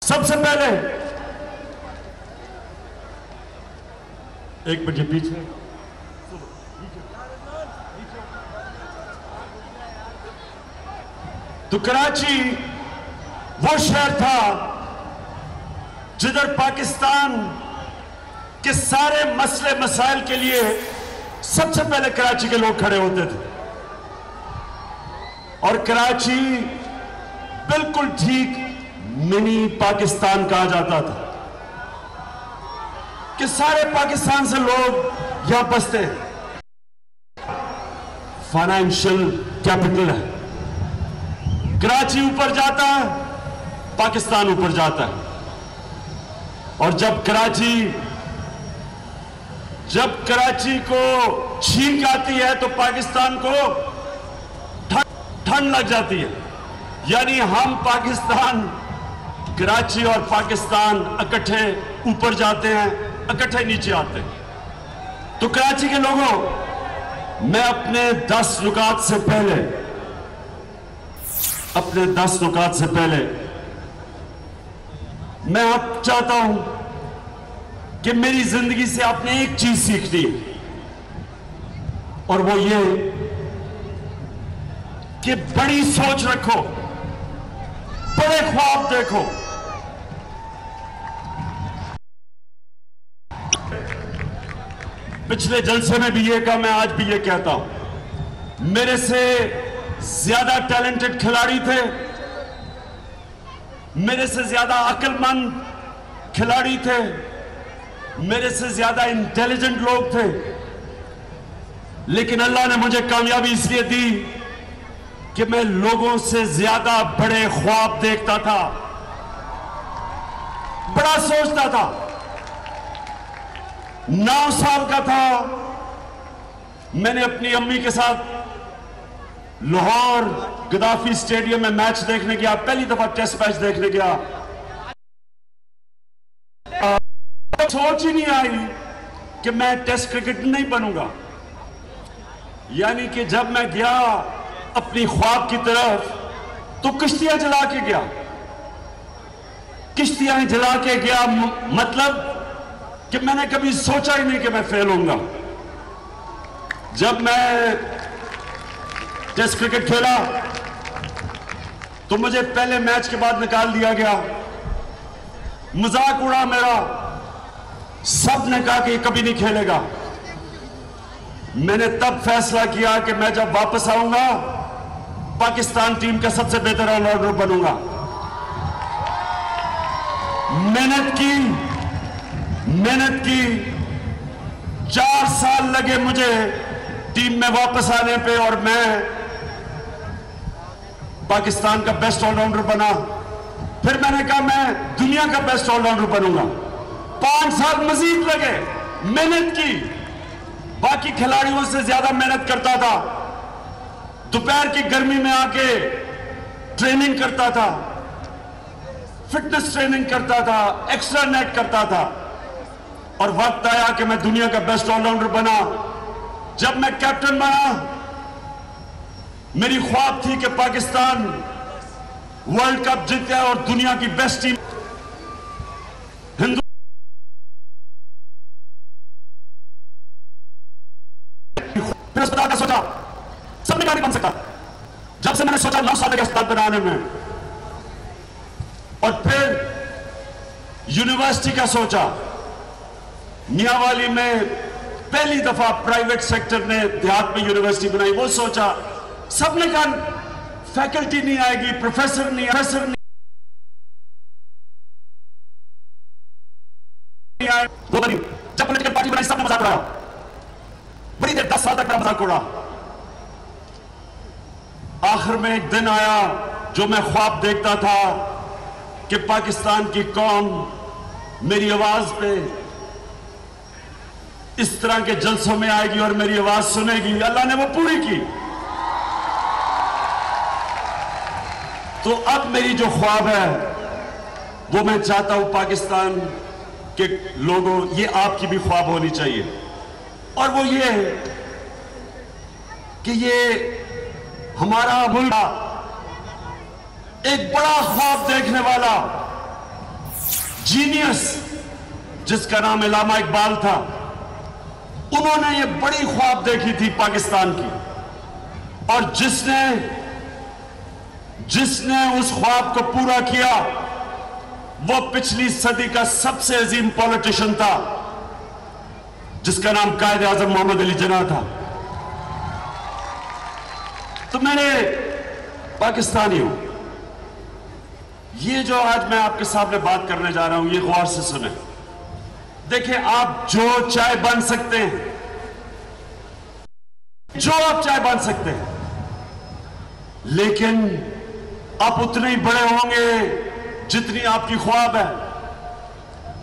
सबसे पहले एक बजे पीछे तो कराची वो शहर था जिधर पाकिस्तान के सारे मसले मसाइल के लिए सबसे पहले कराची के लोग खड़े होते थे। और कराची बिल्कुल ठीक मिनी पाकिस्तान कहा जाता था कि सारे पाकिस्तान से लोग यहां बसते हैं। फाइनेंशियल कैपिटल है। कराची ऊपर जाता है, पाकिस्तान ऊपर जाता है। और जब कराची को छींक आती है तो पाकिस्तान को ठंड लग जाती है। यानी हम पाकिस्तान, कराची और पाकिस्तान इकट्ठे ऊपर जाते हैं, इकट्ठे नीचे आते हैं। तो कराची के लोगों, मैं अपने 10 नुकात से पहले मैं अब चाहता हूं कि मेरी जिंदगी से आपने एक चीज सीखनी है, और वो ये कि बड़ी सोच रखो, बड़े ख्वाब देखो। पिछले जलसे में भी ये कहा, मैं आज भी ये कहता हूं, मेरे से ज्यादा टैलेंटेड खिलाड़ी थे, मेरे से ज्यादा अक्लमंद खिलाड़ी थे, मेरे से ज्यादा इंटेलिजेंट लोग थे, लेकिन अल्लाह ने मुझे कामयाबी इसलिए दी कि मैं लोगों से ज्यादा बड़े ख्वाब देखता था, बड़ा सोचता था। 9 साल का था, मैंने अपनी अम्मी के साथ लाहौर गद्दाफी स्टेडियम में मैच देखने गया, पहली दफा टेस्ट मैच देखने गया। सोच ही नहीं आई कि मैं टेस्ट क्रिकेट नहीं बनूंगा। यानी कि जब मैं गया अपनी ख्वाब की तरफ तो किश्तियां जला के गया, मतलब कि मैंने कभी सोचा ही नहीं कि मैं फेल होऊंगा। जब मैं टेस्ट क्रिकेट खेला तो मुझे पहले मैच के बाद निकाल दिया गया, मजाक उड़ा मेरा, सब ने कहा कि ये कभी नहीं खेलेगा। मैंने तब फैसला किया कि मैं जब वापस आऊंगा पाकिस्तान टीम का सबसे बेहतर ऑलराउंडर बनूंगा। मेहनत की 4 साल लगे मुझे टीम में वापस आने पे, और मैं पाकिस्तान का बेस्ट ऑलराउंडर बना। फिर मैंने कहा मैं दुनिया का बेस्ट ऑलराउंडर बनूंगा। 5 साल मजीद लगे, मेहनत की, बाकी खिलाड़ियों से ज्यादा मेहनत करता था, दोपहर की गर्मी में आके ट्रेनिंग करता था, फिटनेस ट्रेनिंग करता था, एक्स्ट्रा नेट करता था, और वक्त आया कि मैं दुनिया का बेस्ट ऑलराउंडर बना। जब मैं कैप्टन बना, मेरी ख्वाब थी कि पाकिस्तान वर्ल्ड कप जीते और दुनिया की बेस्ट टीम अस्पताल का सोचा, सबने कहा नहीं बन सकता। जब से मैंने सोचा 9 साल लगे अस्पताल बनाने में, और फिर यूनिवर्सिटी का सोचा। मियांवाली में पहली दफा प्राइवेट सेक्टर ने देहात में यूनिवर्सिटी बनाई, वो सोचा। सबने कहा फैकल्टी नहीं आएगी, प्रोफेसर नहीं आए, वो बनी। जब पॉलिटिकल पार्टी बनाई सबने मजाक उड़ाया, बड़ी देर 10 साल तक मेरा मजाक उड़ा। आखिर में एक दिन आया जो मैं ख्वाब देखता था कि पाकिस्तान की कौम मेरी आवाज पे इस तरह के जलसों में आएगी और मेरी आवाज सुनेगी। अल्लाह ने वो पूरी की। तो अब मेरी जो ख्वाब है वो मैं चाहता हूं पाकिस्तान के लोगों, ये आपकी भी ख्वाब होनी चाहिए, और वो ये है कि ये हमारा मुल्क एक बड़ा ख्वाब देखने वाला जीनियस जिसका नाम इलामा इकबाल था, उन्होंने ये बड़ी ख्वाब देखी थी पाकिस्तान की, और जिसने उस ख्वाब को पूरा किया वो पिछली सदी का सबसे अजीम पॉलिटिशियन था जिसका नाम कायद आजम मोहम्मद अली जिन्ना था। तो मैंने पाकिस्तानी हूं, ये जो आज मैं आपके सामने बात करने जा रहा हूं ये गौर से सुने। देखिए, आप जो चाय बन सकते हैं, जो आप चाय बन सकते हैं, लेकिन आप उतने ही बड़े होंगे जितनी आपकी ख्वाब है।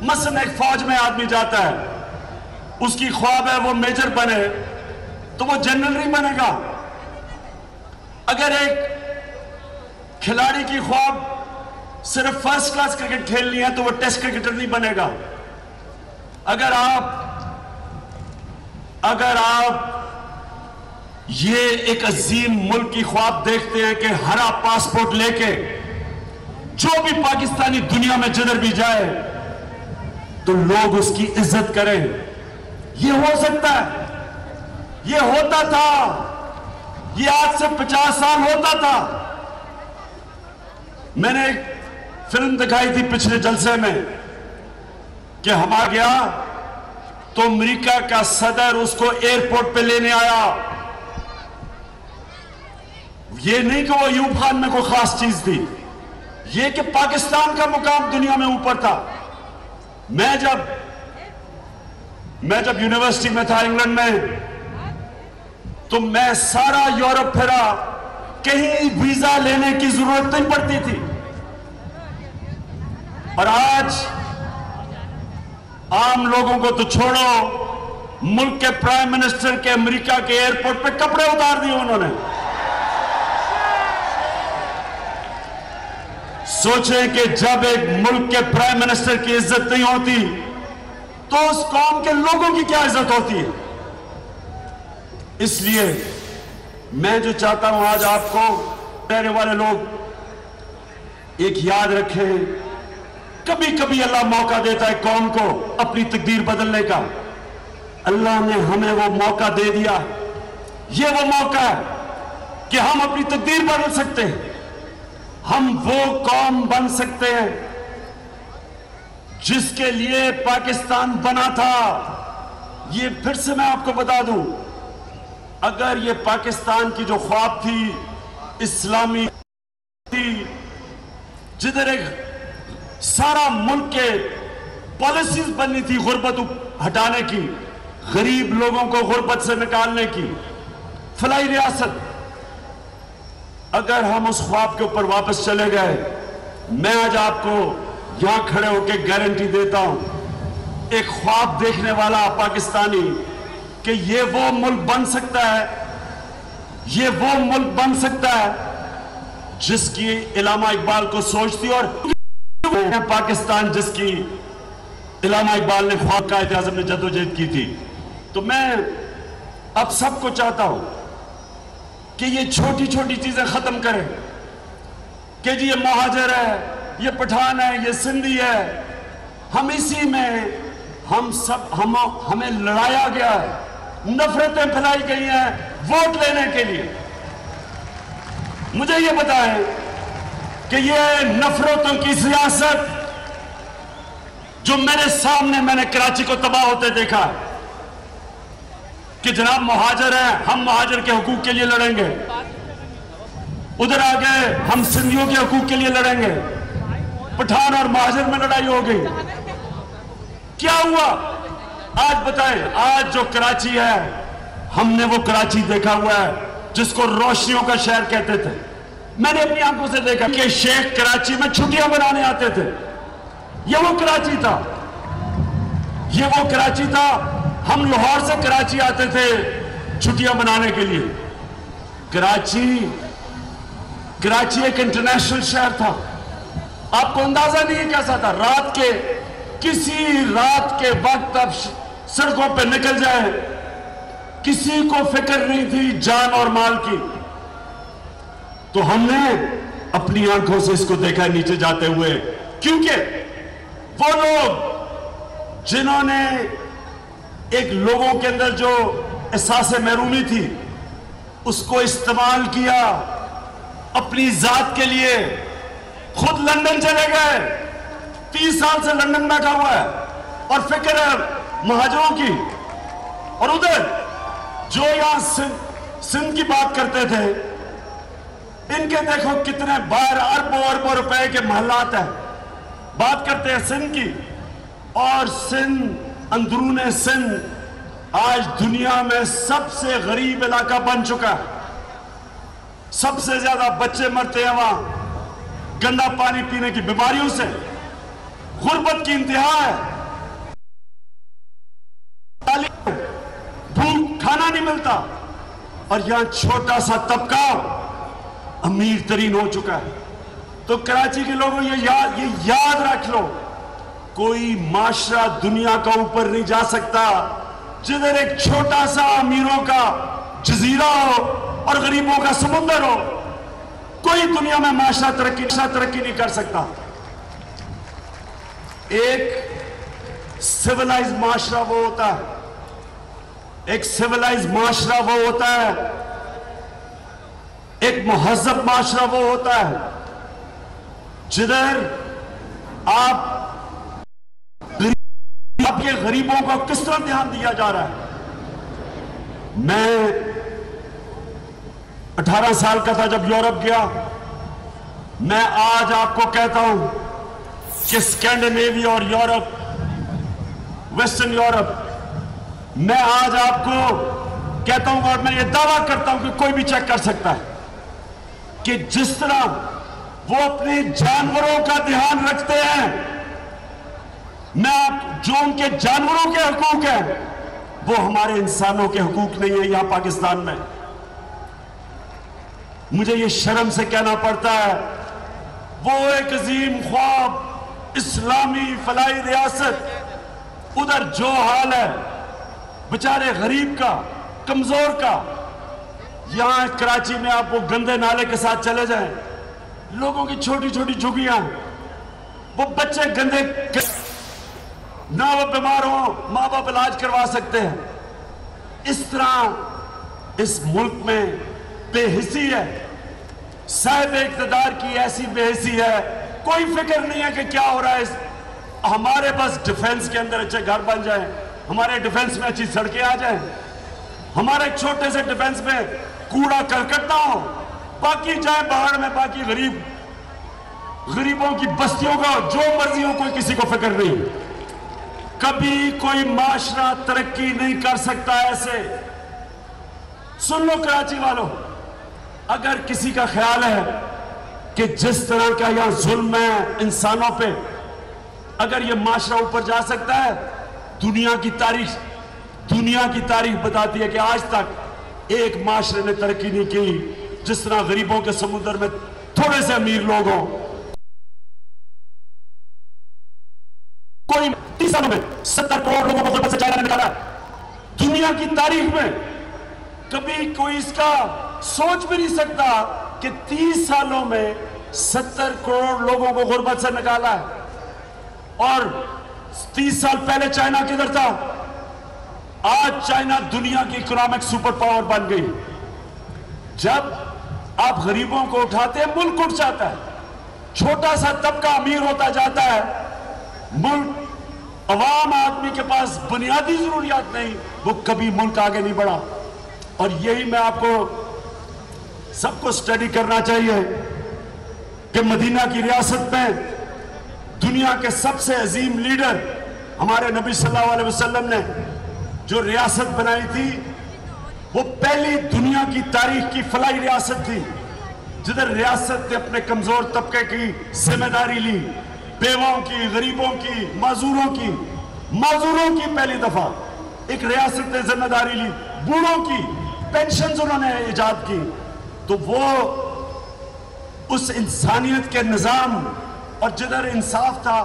मसलन एक फौज में आदमी जाता है, उसकी ख्वाब है वो मेजर बने, तो वो जनरल नहीं बनेगा। अगर एक खिलाड़ी की ख्वाब सिर्फ फर्स्ट क्लास क्रिकेट खेलनी है तो वो टेस्ट क्रिकेटर नहीं बनेगा। अगर आप ये एक अजीम मुल्क की ख्वाब देखते हैं कि हरा पासपोर्ट लेके जो भी पाकिस्तानी दुनिया में जिधर भी जाए तो लोग उसकी इज्जत करें, ये हो सकता है, ये होता था, ये आज से 50 साल होता था। मैंने एक फिल्म दिखाई थी पिछले जलसे में कि हम आ गया तो अमेरिका का सदर उसको एयरपोर्ट पे लेने आया। ये नहीं कि वो अयूब खान में कोई खास चीज थी, ये कि पाकिस्तान का मुकाम दुनिया में ऊपर था। मैं जब यूनिवर्सिटी में था इंग्लैंड में, तो मैं सारा यूरोप फिरा, कहीं वीजा लेने की जरूरत नहीं पड़ती थी। और आज आम लोगों को तो छोड़ो, मुल्क के प्राइम मिनिस्टर के अमेरिका के एयरपोर्ट पे कपड़े उतार दिए उन्होंने। सोचें कि जब एक मुल्क के प्राइम मिनिस्टर की इज्जत नहीं होती तो उस कौम के लोगों की क्या इज्जत होती है। इसलिए मैं जो चाहता हूं आज आपको रहने वाले लोग एक याद रखें, कभी कभी अल्लाह मौका देता है कौम को अपनी तकदीर बदलने का। अल्लाह ने हमें वो मौका दे दिया, ये वो मौका है कि हम अपनी तकदीर बदल सकते हैं, हम वो कौम बन सकते हैं जिसके लिए पाकिस्तान बना था। ये फिर से मैं आपको बता दूं, अगर ये पाकिस्तान की जो ख्वाब थी इस्लामी थी, जिधर एक सारा मुल्क के पॉलिसीज बननी थी गुर्बत हटाने की, गरीब लोगों को गुर्बत से निकालने की, फलाई रियासत, अगर हम उस ख्वाब के ऊपर वापस चले गए, मैं आज आपको यहां खड़े होकर गारंटी देता हूं, एक ख्वाब देखने वाला पाकिस्तानी कि ये वो मुल्क बन सकता है, ये वो मुल्क बन सकता है जिसकी इलामा इकबाल को सोच थी, और पाकिस्तान जिसकी इलामा इकबाल ने ख्वाब कायद आज़म ने जदोजहद की थी। तो मैं अब सबको चाहता हूं कि ये छोटी छोटी चीजें खत्म करें कि जी ये महाजर है, ये पठान है, ये सिंधी है, हम इसी में हमें लड़ाया गया है, नफरतें फैलाई गई हैं वोट लेने के लिए। मुझे ये बताएं कि ये नफरतों की सियासत जो मेरे सामने, मैंने कराची को तबाह होते देखा है कि जनाब महाजर है, हम महाजर के हुकूक के लिए लड़ेंगे, उधर आ गए हम सिंधियों के हुकूक के लिए लड़ेंगे, पठान और महाजर में लड़ाई हो गई। क्या हुआ आज बताएं? आज जो कराची है, हमने वो कराची देखा हुआ है जिसको रोशनियों का शहर कहते थे। मैंने अपनी आंखों से देखा कि शेख कराची में छुट्टियां मनाने आते थे। ये वो कराची था, ये वो कराची था। हम लाहौर से कराची आते थे छुट्टियां मनाने के लिए। कराची एक इंटरनेशनल शहर था। आपको अंदाजा नहीं है कैसा था। किसी रात के वक्त आप सड़कों पे निकल जाए, किसी को फिक्र नहीं थी जान और माल की। तो हमने अपनी आंखों से इसको देखा नीचे जाते हुए, क्योंकि वो जिन्होंने एक लोगों के अंदर जो एहसास महरूमी थी उसको इस्तेमाल किया अपनी जात के लिए। खुद लंदन चले गए, 30 साल से लंदन में बैठा हुआ है और फिक्र है महाजरों की। और उधर जो यहां सिंध की बात करते थे, इनके देखो कितने बाहर अरबों अरबों रुपए के महलात है। बात करते हैं सिंध की, और सिंध, अंदरूने सिंध आज दुनिया में सबसे गरीब इलाका बन चुका है। सबसे ज्यादा बच्चे मरते हैं वहां गंदा पानी पीने की बीमारियों से। गुर्बत की इंतहा है, भूख, खाना नहीं मिलता, और यहां छोटा सा तबका अमीर तरीन हो चुका है। तो कराची के लोगों ये याद रख लो, कोई माशरा दुनिया का ऊपर नहीं जा सकता जिधर एक छोटा सा अमीरों का जजीरा हो और गरीबों का समुंदर हो। कोई दुनिया में माशरा तरक्की नहीं कर सकता। एक सिविलाइज माशरा वो होता है, एक सिविलाइज माशरा वो होता है, एक मुहज़्ज़ब माशरा वो होता है जिधर आपके गरीबों का किस तरह ध्यान दिया जा रहा है। मैं 18 साल का था जब यूरोप गया। मैं आज आपको कहता हूं कि स्कैंडिनेविया और यूरोप, वेस्टर्न यूरोप, मैं आज आपको कहता हूं और मैं ये दावा करता हूं कि कोई भी चेक कर सकता है कि जिस तरह वो अपने जानवरों का ध्यान रखते हैं, जो उनके जानवरों के हकूक हैं, वो हमारे इंसानों के हकूक नहीं है यहां पाकिस्तान में। मुझे ये शर्म से कहना पड़ता है, वो एक अजीम ख्वाब इस्लामी फलाई रियासत, उधर जो हाल है बेचारे गरीब का, कमजोर का। यहां कराची में आप वो गंदे नाले के साथ चले जाएं, लोगों की छोटी छोटी झुग्गियां, वो बच्चे गंदे, ना वो बीमार हो, माँ बाप इलाज करवा सकते हैं। इस तरह इस मुल्क में बेहिसी है, साहिब इक़्तिदार की ऐसी बेहिसी है, कोई फिक्र नहीं है कि क्या हो रहा है। हमारे पास डिफेंस के अंदर अच्छे घर बन जाएं, हमारे डिफेंस में अच्छी सड़कें आ जाएं, हमारे छोटे से डिफेंस में कूड़ा करकट ना हो, बाकी जाए बाहर में, बाकी गरीबों की बस्तियों का जो मर्जी हो, कोई किसी को फिक्र नहीं। कभी कोई माशरा तरक्की नहीं कर सकता ऐसे। सुन लो कराची वालों, अगर किसी का ख्याल है कि जिस तरह का यहां जुल्म है इंसानों पे, अगर ये माशरा ऊपर जा सकता है, दुनिया की तारीख बताती है कि आज तक एक माशरे ने तरक्की नहीं की जिस तरह गरीबों के समुद्र में थोड़े से अमीर लोग हों। कोई 30 सालों में 70 करोड़ लोगों को गुर्बत से चाइना ने निकाला। दुनिया की तारीख में कभी कोई इसका सोच भी नहीं सकता कि 30 सालों में 70 करोड़ लोगों को गुर्बत से निकाला है। और 30 साल पहले चाइना किधर था? आज चाइना दुनिया की इकोनॉमिक सुपर पावर बन गई। जब आप गरीबों को उठाते हैं, मुल्क उठ जाता है, छोटा सा तबका अमीर होता जाता है, मुल्क, अवाम आदमी के पास बुनियादी जरूरियात नहीं, वो कभी मुल्क आगे नहीं बढ़ा। और यही मैं आपको सबको स्टडी करना चाहिए कि मदीना की रियासत में दुनिया के सबसे अजीम लीडर हमारे नबी सल्लल्लाहु अलैहि वसल्लम ने जो रियासत बनाई थी, वो पहली दुनिया की तारीख की फलाई रियासत थी जिधर रियासत ने अपने कमजोर तबके की जिम्मेदारी ली, बेवाओं की, गरीबों की, माजूरों की पहली दफा एक रियासत ने जिम्मेदारी ली, बूढ़ों की पेंशन उन्होंने इजाद की। तो वो उस इंसानियत के निजाम और जिधर इंसाफ था,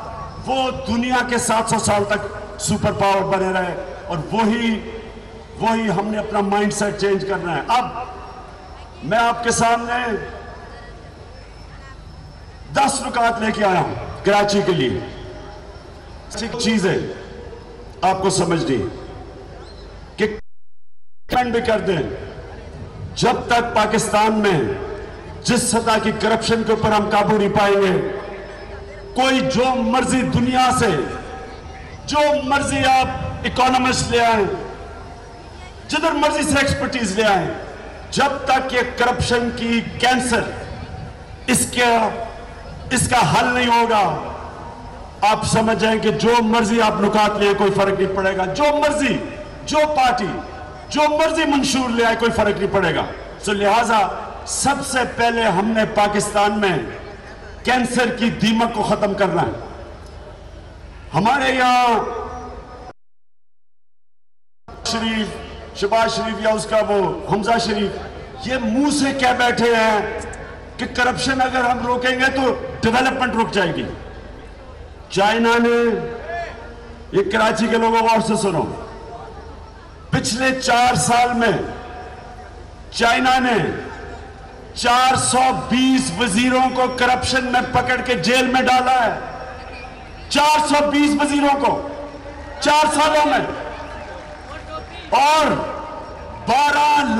वो दुनिया के 700 साल तक सुपर पावर बने रहे। और वही हमने अपना माइंडसेट चेंज करना है। अब मैं आपके सामने 10 नुकात लेके आया हूं कराची के लिए। चीज है आपको समझनी कि भी कर दें, जब तक पाकिस्तान में जिस सतह की करप्शन के ऊपर हम काबू नहीं पाएंगे, कोई जो मर्जी दुनिया से जो मर्जी आप इकोनॉमिस्ट ले आए, जिधर मर्जी से एक्सपर्टीज ले आए, जब तक ये करप्शन की कैंसर इसका हल नहीं होगा, आप समझ जाएं कि जो मर्जी आप नुकात ले कोई फर्क नहीं पड़ेगा। जो मर्जी, जो पार्टी, जो मर्जी मंशूर ले आए, कोई फर्क नहीं पड़ेगा। तो लिहाजा सबसे पहले हमने पाकिस्तान में कैंसर की दीमक को खत्म करना है। हमारे यहां शरीफ, शहबाज शरीफ या उसका वो हमजा शरीफ, ये मुंह से कह बैठे हैं कि करप्शन अगर हम रोकेंगे तो डेवलपमेंट रुक जाएगी। चाइना ने, ये कराची के लोगों गौर से सुनो, पिछले 4 साल में चाइना ने 420 वजीरों को करप्शन में पकड़ के जेल में डाला है। 420 वजीरों को 4 सालों में, और 12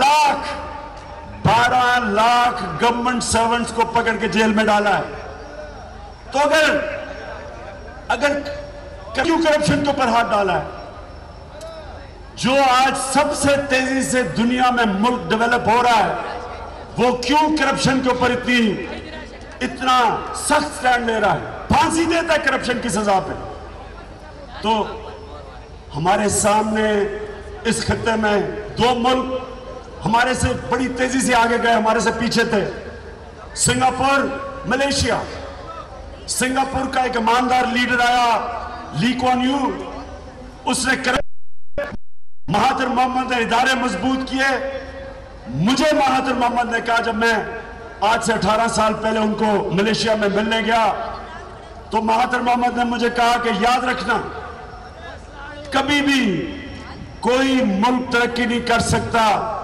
लाख गवर्नमेंट सर्वेंट्स को पकड़ के जेल में डाला है। तो अगर क्यों करप्शन के ऊपर हाथ डाला है? जो आज सबसे तेजी से दुनिया में मुल्क डेवलप हो रहा है, वो क्यों करप्शन के ऊपर इतना सख्त स्टैंड ले रहा है, फांसी देता है करप्शन की सजा पे? तो हमारे सामने इस खत्ते में 2 मुल्क हमारे से बड़ी तेजी से आगे गए, हमारे से पीछे थे। Singapore, Malaysia. सिंगापुर का एक ईमानदार लीडर आया, ली कुआन यू, उसने महातिर मोहम्मद ने इदारे मजबूत किए। मुझे महातिर मोहम्मद ने कहा, जब मैं आज से 18 साल पहले उनको मलेशिया में मिलने गया, तो महातिर मोहम्मद ने मुझे कहा कि याद रखना, कभी भी कोई मुल्क तरक्की नहीं कर सकता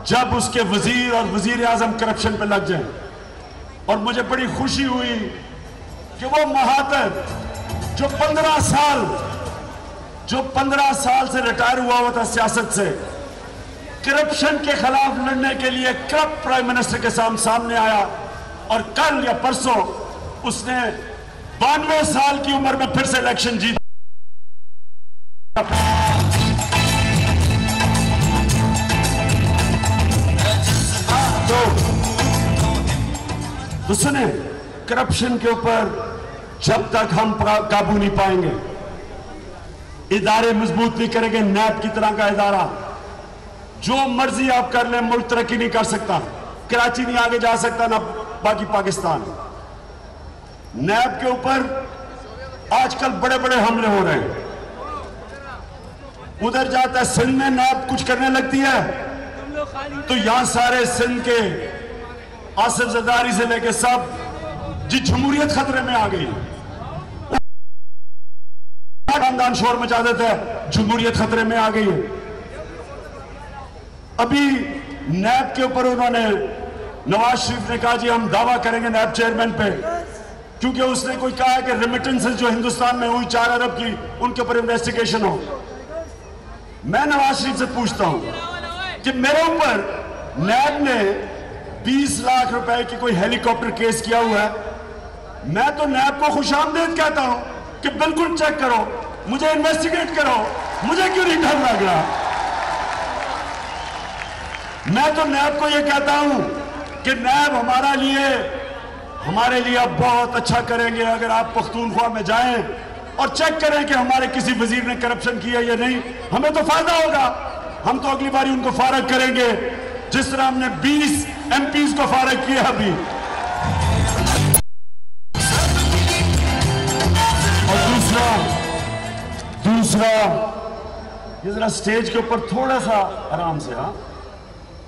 जब उसके वजीर और वजीर आजम करप्शन पे लग जाए। और मुझे बड़ी खुशी हुई कि वो महातिर जो 15 साल से रिटायर हुआ था सियासत से, करप्शन के खिलाफ लड़ने के लिए करप्ट प्राइम मिनिस्टर के सामने आया, और कल या परसों उसने 92 साल की उम्र में फिर से इलेक्शन जीता। तो सुने, करप्शन के ऊपर जब तक हम काबू नहीं पाएंगे, इदारे मजबूत नहीं करेंगे, नैब की तरह का इदारा, जो मर्जी आप कर लें, मुल्क तरक्की नहीं कर सकता। कराची नहीं आगे जा सकता, ना बाकी पाकिस्तान। नैब के ऊपर आजकल बड़े बड़े हमले हो रहे हैं। उधर जाता है सिंध में, नैब कुछ करने लगती है तो यहां सारे सिंध के आसिफ जरदारी से लेके सब जी जमहूरियत खतरे में आ गई। खानदान शोर मचा देता है, जमहूरियत खतरे में आ गई है। अभी नैब के ऊपर उन्होंने, नवाज शरीफ ने कहा जी हम दावा करेंगे नैब चेयरमैन पे, क्योंकि उसने कोई कहा है कि रेमिटेंसेस जो हिंदुस्तान में हुई 4 अरब की, उनके ऊपर इन्वेस्टिगेशन हो। मैं नवाज शरीफ से पूछता हूं कि मेरे ऊपर नैब ने 20 लाख रुपए की कोई हेलीकॉप्टर केस किया हुआ है, मैं तो नैब को खुशामदीद कहता हूं कि बिल्कुल चेक करो, मुझे इन्वेस्टिगेट करो, मुझे क्यों नहीं डर लग रहा? मैं तो नैब को यह कहता हूं कि नैब हमारे लिए अब बहुत अच्छा करेंगे अगर आप पख्तूनख्वा में जाएं और चेक करें कि हमारे किसी वजीर ने करप्शन किया या नहीं। हमें तो फायदा होगा, हम तो अगली बारी उनको फारग करेंगे जिस तरह हमने 20 MPs को फारग किया अभी। और दूसरा ये जरा स्टेज के ऊपर थोड़ा सा आराम से। हाँ,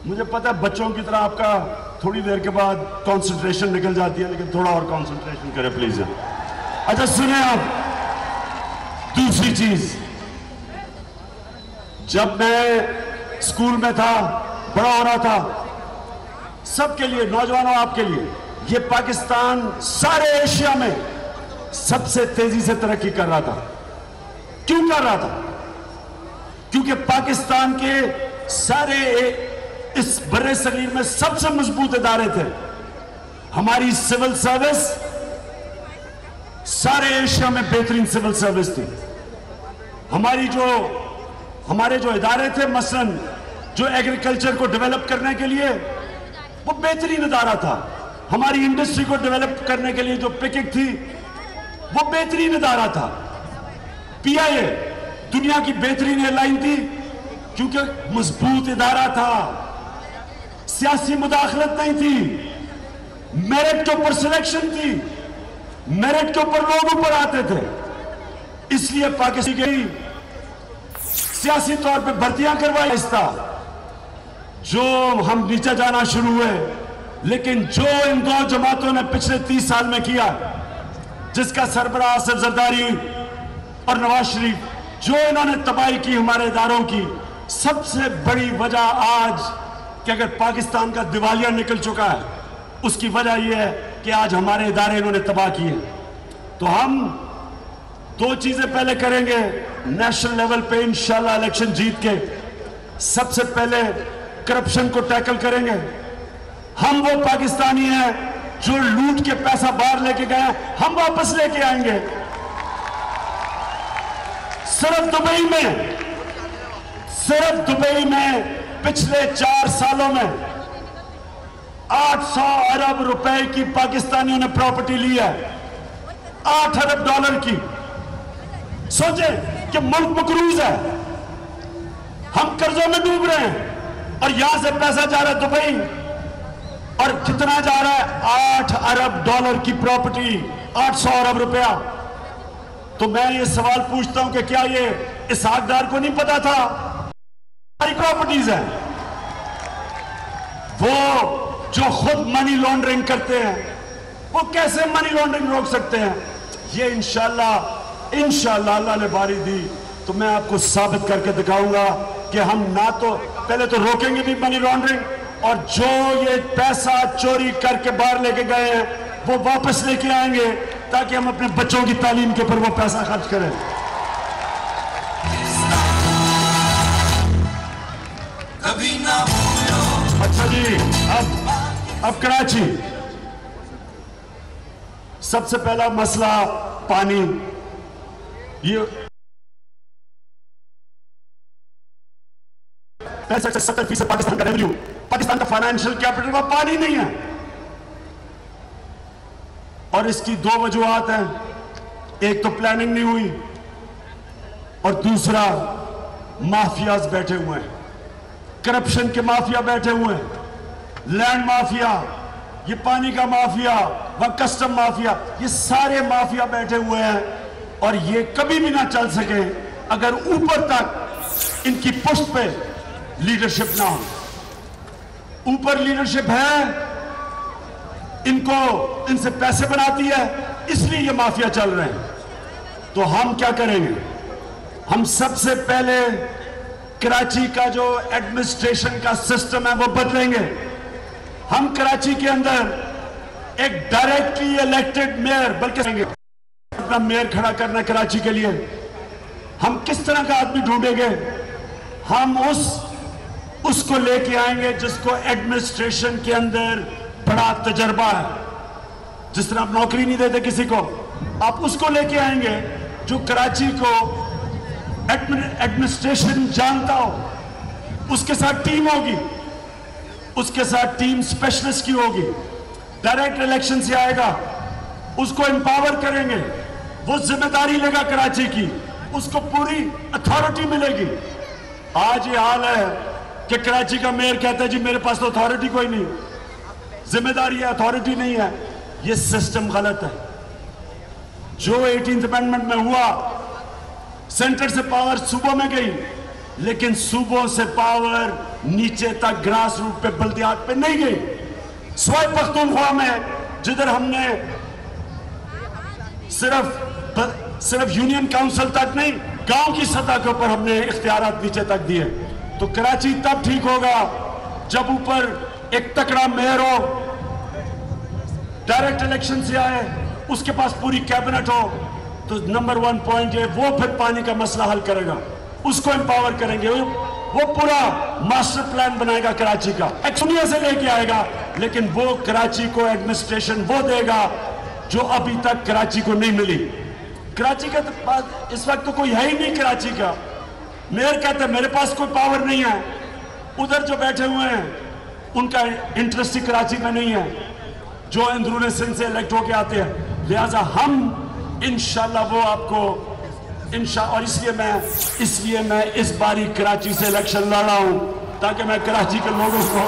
मुझे पता है बच्चों की तरह आपका थोड़ी देर के बाद कंसंट्रेशन निकल जाती है, लेकिन थोड़ा और कंसंट्रेशन करें प्लीज। अच्छा सुने आप, दूसरी चीज, जब मैं स्कूल में था, बड़ा हो रहा था, सबके लिए, नौजवानों आपके लिए, ये पाकिस्तान सारे एशिया में सबसे तेजी से तरक्की कर रहा था। क्यों कर रहा था? क्योंकि पाकिस्तान के सारे इस बर्रे सगीर में सबसे मजबूत इदारे थे। हमारी सिविल सर्विस सारे एशिया में बेहतरीन सिविल सर्विस थी। हमारे जो इदारे थे, मसलन जो एग्रीकल्चर को डेवलप करने के लिए वो बेहतरीन इदारा था। हमारी इंडस्ट्री को डेवलप करने के लिए जो पिकिंग थी वो बेहतरीन इदारा था। पीआईए दुनिया की बेहतरीन एयरलाइन थी क्योंकि मजबूत इदारा था, सियासी मुदाखलत नहीं थी, मेरिट के ऊपर सिलेक्शन थी, मेरिट के ऊपर लोग ऊपर आते थे। इसलिए पाकिस्तान की सियासी तौर पे भर्तियां करवाई था, जो हम नीचे जाना शुरू हुए। लेकिन जो इन दो जमातों ने पिछले 30 साल में किया, जिसका सरबराह आसिफ जरदारी और नवाज शरीफ, जो इन्होंने तबाही की हमारे इदारों की, सबसे बड़ी वजह आज कि अगर पाकिस्तान का दिवालिया निकल चुका है, उसकी वजह यह है कि आज हमारे इदारे इन्होंने तबाह किए। तो हम दो चीजें पहले करेंगे नेशनल लेवल पे इंशाल्लाह इलेक्शन जीत के। सबसे पहले करप्शन को टैकल करेंगे। हम वो पाकिस्तानी हैं जो लूट के पैसा बाहर लेके गए, हम वापस लेके आएंगे। सिर्फ दुबई में पिछले 4 सालों में 800 अरब रुपए की पाकिस्तानियों ने प्रॉपर्टी ली है, 8 अरब डॉलर की। सोचे कि मुल्क मकरूज है, हम कर्जों में डूब रहे हैं और यहां से पैसा जा रहा है दुबई, और कितना जा रहा है? 8 अरब डॉलर की प्रॉपर्टी, 800 अरब रुपया। तो मैं ये सवाल पूछता हूं कि क्या ये इसहाक डार को नहीं पता था हमारी प्रॉपर्टीज है? वो जो खुद मनी लॉन्ड्रिंग करते हैं, वो कैसे मनी लॉन्ड्रिंग रोक सकते हैं? ये इंशाल्लाह अल्लाह ने बारी दी तो मैं आपको साबित करके दिखाऊंगा कि हम ना तो पहले तो रोकेंगे भी मनी लॉन्ड्रिंग, और जो ये पैसा चोरी करके बाहर लेके गए हैं वो वापस लेके आएंगे, ताकि हम अपने बच्चों की तालीम के ऊपर वो पैसा खर्च करें। कभी ना भूलो। अच्छा जी, अब कराची, सबसे पहला मसला पानी। ये 65 से 70% पाकिस्तान का रेवेन्यू, पाकिस्तान का फाइनेंशियल कैपिटल, वह पानी नहीं है। और इसकी 2 वजूहात हैं। एक तो प्लानिंग नहीं हुई, और दूसरा माफियाज बैठे हुए हैं, करप्शन के माफिया बैठे हुए हैं, लैंड माफिया, ये पानी का माफिया, वह कस्टम माफिया, ये सारे माफिया बैठे हुए हैं। और ये कभी भी ना चल सके अगर ऊपर तक इनकी पुष्ट पे लीडरशिप ना हो। ऊपर लीडरशिप है, इनसे पैसे बनाती है, इसलिए ये माफिया चल रहे हैं। तो हम क्या करेंगे? हम सबसे पहले कराची का जो एडमिनिस्ट्रेशन का सिस्टम है वो बदलेंगे। हम कराची के अंदर एक डायरेक्टली इलेक्टेड मेयर, बल्कि अपना मेयर खड़ा करना कराची के लिए, हम किस तरह का आदमी ढूंढेंगे? हम उसको लेके आएंगे जिसको एडमिनिस्ट्रेशन के अंदर बड़ा तजर्बा है। जिस तरह आप नौकरी नहीं देते किसी को, आप उसको लेके आएंगे जो कराची को एडमिनिस्ट्रेशन जानता हो। उसके साथ टीम होगी, उसके साथ टीम स्पेशलिस्ट की होगी, डायरेक्ट इलेक्शन से आएगा, उसको एम्पावर करेंगे, वो जिम्मेदारी लेगा कराची की, उसको पूरी अथॉरिटी मिलेगी। आज ये हाल है कि कराची का मेयर कहता है जी मेरे पास तो अथॉरिटी कोई नहीं, जिम्मेदारी है, अथॉरिटी नहीं है। ये सिस्टम गलत है। जो 18th अमेंडमेंट में हुआ, सेंटर से पावर सूबों में गई, लेकिन सूबों से पावर नीचे तक ग्रास रूट पे, बल्दियात पे नहीं गई। स्वाय पख्तूनख्वा में जिधर हमने सिर्फ यूनियन काउंसिल तक नहीं, गांव की सतह के ऊपर हमने इख्तियारात नीचे तक दिए। तो कराची तब ठीक होगा जब ऊपर एक तकड़ा मेयर हो, डायरेक्ट इलेक्शन से आए, उसके पास पूरी कैबिनेट हो। तो नंबर 1 पॉइंट ये, वो फिर पानी का मसला हल करेगा। उसको एम्पावर करेंगे, वो पूरा मास्टर प्लान बनाएगा कराची का, दुनिया से लेके आएगा, लेकिन वो कराची को एडमिनिस्ट्रेशन वो देगा जो अभी तक कराची को नहीं मिली। कराची का तो पास इस वक्त तो कोई है ही नहीं कराची का। मेयर कहते हैं मेरे पास कोई पावर नहीं है, उधर जो बैठे हुए हैं उनका इंटरेस्ट ही कराची में नहीं है, जो अंदरूनी सिंध से इलेक्ट होके आते हैं। लिहाजा हम इंशाल्लाह वो आपको और इसलिए मैं इस बारी कराची से इलेक्शन लड़ रहा हूं ताकि मैं कराची के लोगों को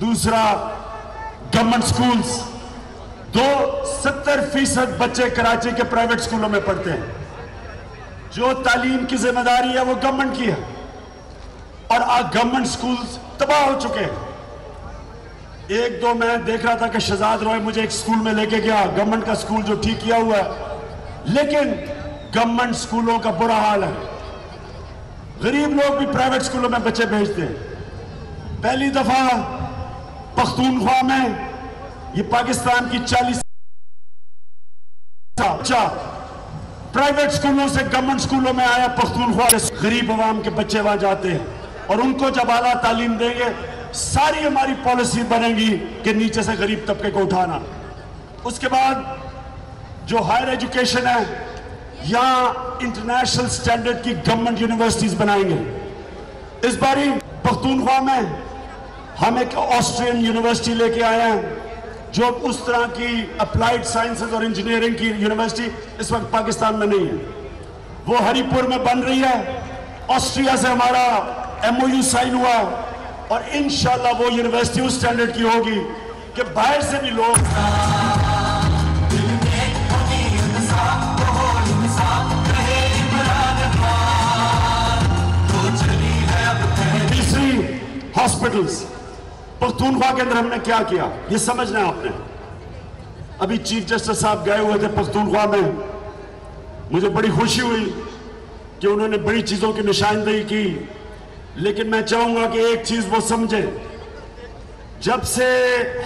दूसरा गवर्नमेंट स्कूल्स 70% बच्चे कराची के प्राइवेट स्कूलों में पढ़ते हैं। जो तालीम की जिम्मेदारी है वो गवर्नमेंट की है और आज गवर्नमेंट स्कूल्स तबाह हो चुके हैं। एक दो मैं देख रहा था कि शहजाद रॉय मुझे एक स्कूल में लेके गया, गवर्नमेंट का स्कूल जो ठीक किया हुआ है, लेकिन गवर्नमेंट स्कूलों का बुरा हाल है। गरीब लोग भी प्राइवेट स्कूलों में बच्चे भेजते हैं। पहली दफा पख्तूनख्वा में ये पाकिस्तान की 40 प्राइवेट स्कूलों से गवर्नमेंट स्कूलों में आया पख्तूनख्वा। गरीब अवाम के बच्चे वहां जाते हैं और उनको जब आला तालीम देंगे, सारी हमारी पॉलिसी बनेगी कि नीचे से गरीब तबके को उठाना। उसके बाद जो हायर एजुकेशन है, यहां इंटरनेशनल स्टैंडर्ड की गवर्नमेंट यूनिवर्सिटीज बनाएंगे। इस बारी पख्तूनख्वा में हम एक ऑस्ट्रियन यूनिवर्सिटी लेके आए हैं जो उस तरह की अप्लाइड साइंसेज और इंजीनियरिंग की यूनिवर्सिटी इस वक्त पाकिस्तान में नहीं है। वो हरिपुर में बन रही है। ऑस्ट्रिया से हमारा MOU साइन हुआ और इंशाल्लाह वो यूनिवर्सिटी उस स्टैंडर्ड की होगी कि बाहर से भी लोग तीसरी हॉस्पिटल्स पख्तूनख्वा के अंदर हमने क्या किया ये समझना है आपने। अभी चीफ जस्टिस साहब गए हुए थे पख्तूनख्वा में, मुझे बड़ी खुशी हुई कि उन्होंने बड़ी चीजों की निशानदेही की, लेकिन मैं चाहूंगा कि एक चीज वो समझे, जब से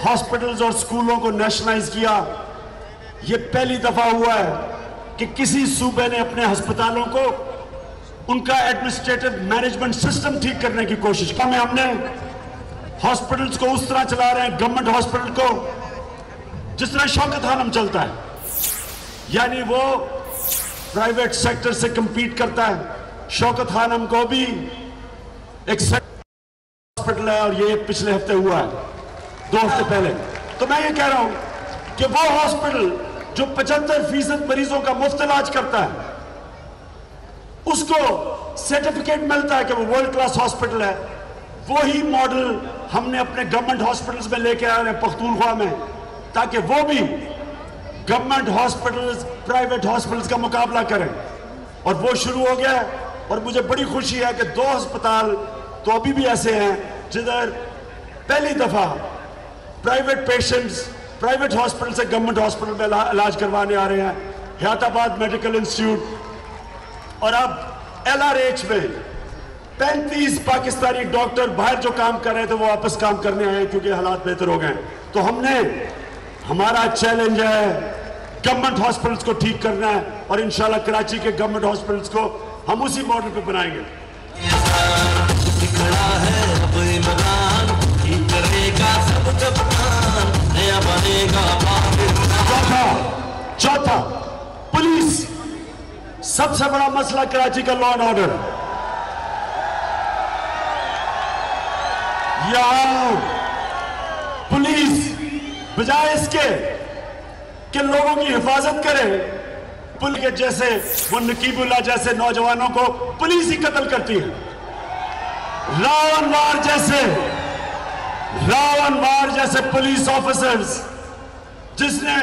हॉस्पिटल्स और स्कूलों को नेशनलाइज किया, ये पहली दफा हुआ है कि किसी सूबे ने अपने अस्पतालों को उनका एडमिनिस्ट्रेटिव मैनेजमेंट सिस्टम ठीक करने की कोशिश की। हमने हॉस्पिटल्स को उस तरह चला रहे हैं, गवर्नमेंट हॉस्पिटल को जिस तरह शौकत खानम चलता है, यानी वो प्राइवेट सेक्टर से कंपीट करता है। शौकत खानम को भी एक हॉस्पिटल है और ये पिछले हफ्ते हुआ है, 2 हफ्ते पहले। तो मैं ये कह रहा हूं कि वो हॉस्पिटल जो 75% मरीजों का मुफ्त इलाज करता है, उसको सर्टिफिकेट मिलता है कि वो वर्ल्ड क्लास हॉस्पिटल है। वही मॉडल हमने अपने गवर्नमेंट हॉस्पिटल्स में लेके आए हैं पख्तूनख्वा में, ताकि वो भी गवर्नमेंट हॉस्पिटल्स प्राइवेट हॉस्पिटल्स का मुकाबला करें। और वो शुरू हो गया है और मुझे बड़ी खुशी है कि 2 अस्पताल तो अभी भी ऐसे हैं जिधर पहली दफा प्राइवेट पेशेंट्स प्राइवेट हॉस्पिटल से गवर्नमेंट हॉस्पिटल में इलाज करवाने आ रहे हैं। हयाताबाद मेडिकल इंस्टीट्यूट और अब LRH में 35 पाकिस्तानी डॉक्टर बाहर जो काम कर रहे थे वो वापस काम करने आए क्योंकि हालात बेहतर हो गए। तो हमारा चैलेंज है गवर्नमेंट हॉस्पिटल्स को ठीक करना है और इंशाल्लाह कराची के गवर्नमेंट हॉस्पिटल्स को हम उसी मॉडल पे बनाएंगे। चौथा पुलिस, सबसे बड़ा मसला कराची का लॉ एंड ऑर्डर। यहां पुलिस बजाय इसके कि लोगों की हिफाजत करे, पुलिस के जैसे वो नकीबुल्ला जैसे नौजवानों को पुलिस ही कत्ल करती है। रावणवार जैसे पुलिस ऑफिसर्स जिसने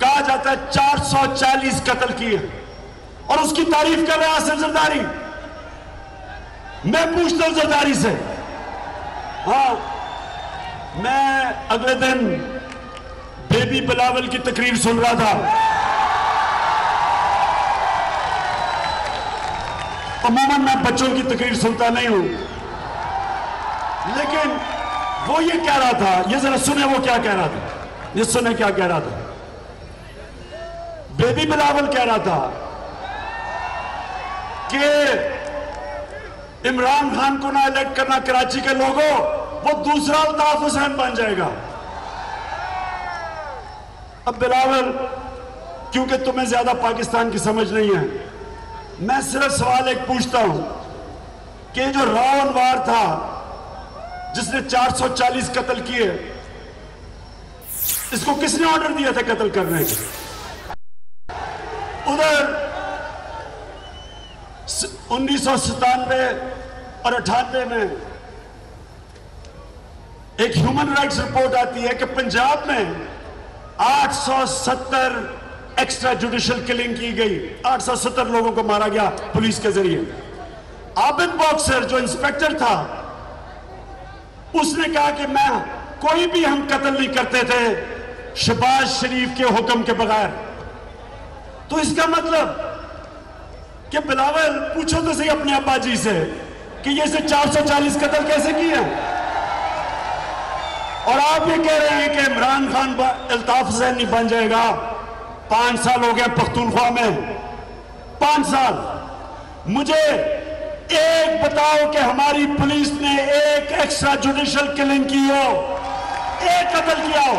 कहा जाता है 440 कत्ल किए और उसकी तारीफ कर रहे हैं आसिफ जरदारी। मैं पूछता हूं जरदारी से, हाँ मैं अगले दिन बेबी बिलावल की तकरीर सुन रहा था। अमूमन मैं बच्चों की तकरीर सुनता नहीं हूं, लेकिन वो ये कह रहा था, ये जरा सुने वो क्या कह रहा था, ये सुने क्या कह रहा था। बेबी बिलावल कह रहा था कि इमरान खान को ना इलेक्ट करना कराची के लोगों, वो दूसरा अल्ताफ हुसैन बन जाएगा। अब बिलावल, क्योंकि तुम्हें ज्यादा पाकिस्तान की समझ नहीं है, मैं सिर्फ सवाल एक पूछता हूं कि जो रावण वार था जिसने 440 कत्ल किए, इसको किसने ऑर्डर दिया था कत्ल करने के? उधर 1997 और 98 में एक ह्यूमन राइट्स रिपोर्ट आती है कि पंजाब में 870 एक्स्ट्रा जुडिशियल किलिंग की गई, 870 लोगों को मारा गया पुलिस के जरिए। आबिद बॉक्सर जो इंस्पेक्टर था, उसने कहा कि मैं कोई भी हम कत्ल नहीं करते थे शहबाज शरीफ के हुक्म के बगैर। तो इसका मतलब कि बिलावल, पूछो तो सही अपने अब्बा जी से कि ये से 440 कत्ल कैसे किए। और आप ये कह रहे हैं कि इमरान खान अल्ताफ हुसैन नहीं बन जाएगा। 5 साल हो गए पख्तूनख्वा में, 5 साल। मुझे एक बताओ कि हमारी पुलिस ने एक एक्स्ट्रा जुडिशियल किलिंग की हो, एक कत्ल किया हो।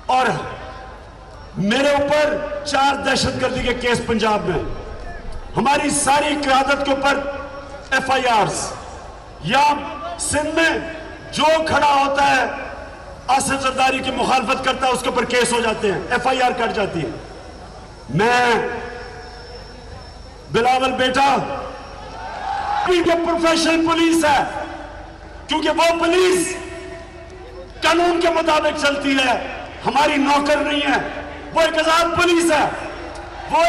और मेरे ऊपर 4 दहशतगर्दी के केस पंजाब में, हमारी सारी क़यादत के ऊपर FIRs, या सिंध में जो खड़ा होता है आसिफ जरदारी की मुखालफत करता है उसके ऊपर केस हो जाते हैं, FIR कट जाती है। मैं बिलावल बेटा प्रोफेशनल पुलिस है, क्योंकि वो पुलिस कानून के मुताबिक चलती है, हमारी नौकर नहीं है, वो एक आजाद पुलिस है। वो